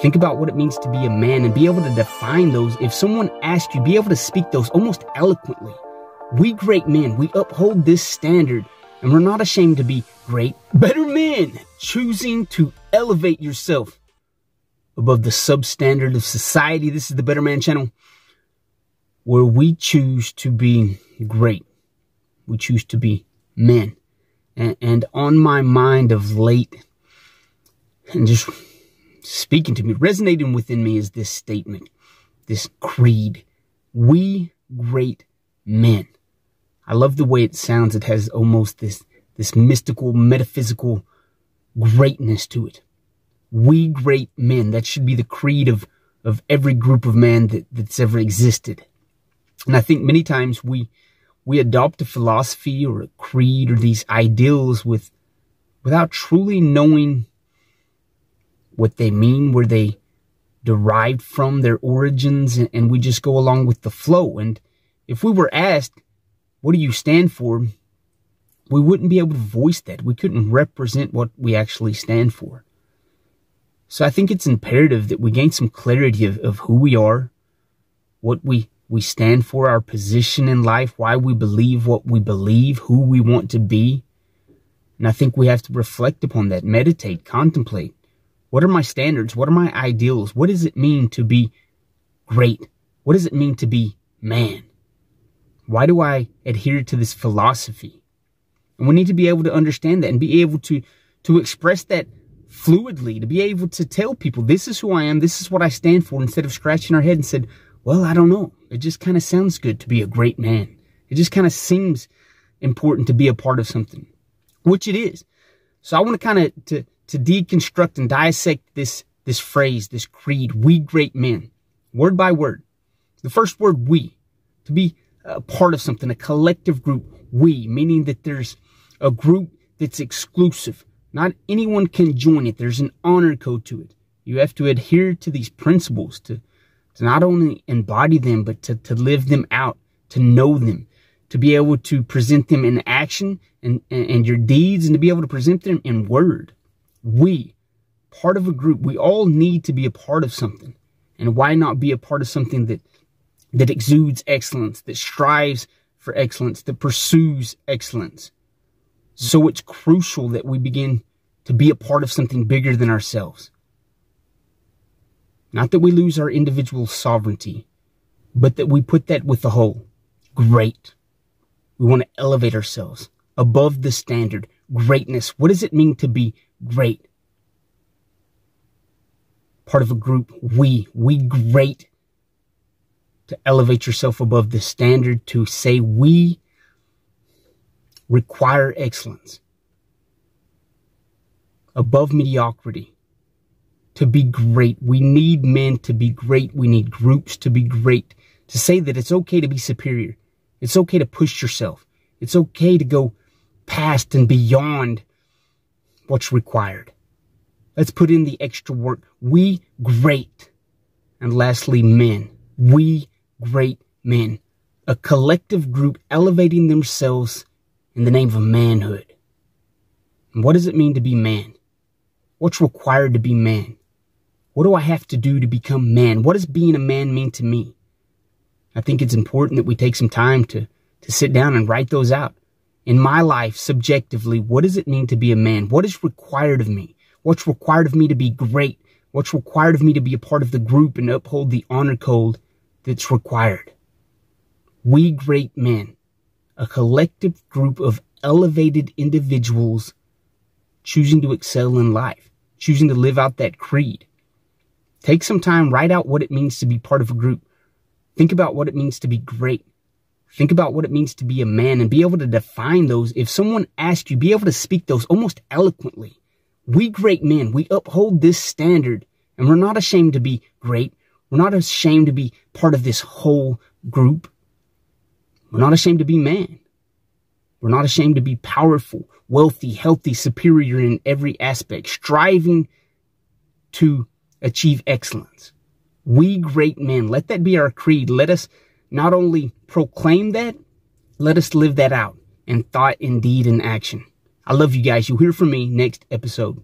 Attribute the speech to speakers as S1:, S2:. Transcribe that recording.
S1: Think about what it means to be a man and be able to define those. If someone asks you, be able to speak those almost eloquently. We great men, we uphold this standard, and we're not ashamed to be great, better men, choosing to elevate yourself above the substandard of society. This is the Better Man Channel, where we choose to be great. We choose to be men. And on my mind of late, and just speaking to me, resonating within me is this statement, this creed. We great men. I love the way it sounds. It has almost this mystical, metaphysical greatness to it. We great men. That should be the creed of every group of man that's ever existed. And I think many times we adopt a philosophy or a creed or these ideals without truly knowing what they mean, where they derived from, their origins, and we just go along with the flow. And if we were asked, what do you stand for? We wouldn't be able to voice that. We couldn't represent what we actually stand for. So I think it's imperative that we gain some clarity of who we are, what we stand for, our position in life, why we believe what we believe, who we want to be. And I think we have to reflect upon that, meditate, contemplate. What are my standards? What are my ideals? What does it mean to be great? What does it mean to be man? Why do I adhere to this philosophy? And we need to be able to understand that and be able to express that fluidly, to be able to tell people, this is who I am, this is what I stand for, instead of scratching our head and said, well, I don't know. It just kind of sounds good to be a great man. It just kind of seems important to be a part of something, which it is. So I want to kind of to deconstruct and dissect this phrase, this creed, we great men, word by word. The first word, we, to be a part of something, a collective group, we, meaning that there's a group that's exclusive. Not anyone can join it. There's an honor code to it. You have to adhere to these principles to not only embody them, but to live them out, to know them, to be able to present them in action and your deeds, and to be able to present them in word. We, part of a group, we all need to be a part of something. And why not be a part of something that exudes excellence, that strives for excellence, that pursues excellence? So it's crucial that we begin to be a part of something bigger than ourselves. Not that we lose our individual sovereignty, but that we put that with the whole. Great. We want to elevate ourselves above the standard. Greatness. What does it mean to be great? Part of a group. We great. To elevate yourself above the standard. To say we require excellence. Above mediocrity. To be great. We need men to be great. We need groups to be great. To say that it's okay to be superior. It's okay to push yourself. It's okay to go past and beyond what's required. Let's put in the extra work. We great. And lastly, men. We great men. A collective group elevating themselves in the name of manhood. And what does it mean to be man? What's required to be man? What do I have to do to become man? What does being a man mean to me? I think it's important that we take some time to sit down and write those out. In my life, subjectively, what does it mean to be a man? What is required of me? What's required of me to be great? What's required of me to be a part of the group and uphold the honor code that's required? We great men, a collective group of elevated individuals choosing to excel in life, choosing to live out that creed. Take some time, write out what it means to be part of a group. Think about what it means to be great. Think about what it means to be a man and be able to define those. If someone asks you, be able to speak those almost eloquently. We great men, we uphold this standard, and we're not ashamed to be great. We're not ashamed to be part of this whole group. We're not ashamed to be man. We're not ashamed to be powerful, wealthy, healthy, superior in every aspect, striving to achieve excellence. We great men, let that be our creed. Let us not only proclaim that, let us live that out in thought, in deed, and action. I love you guys. You'll hear from me next episode.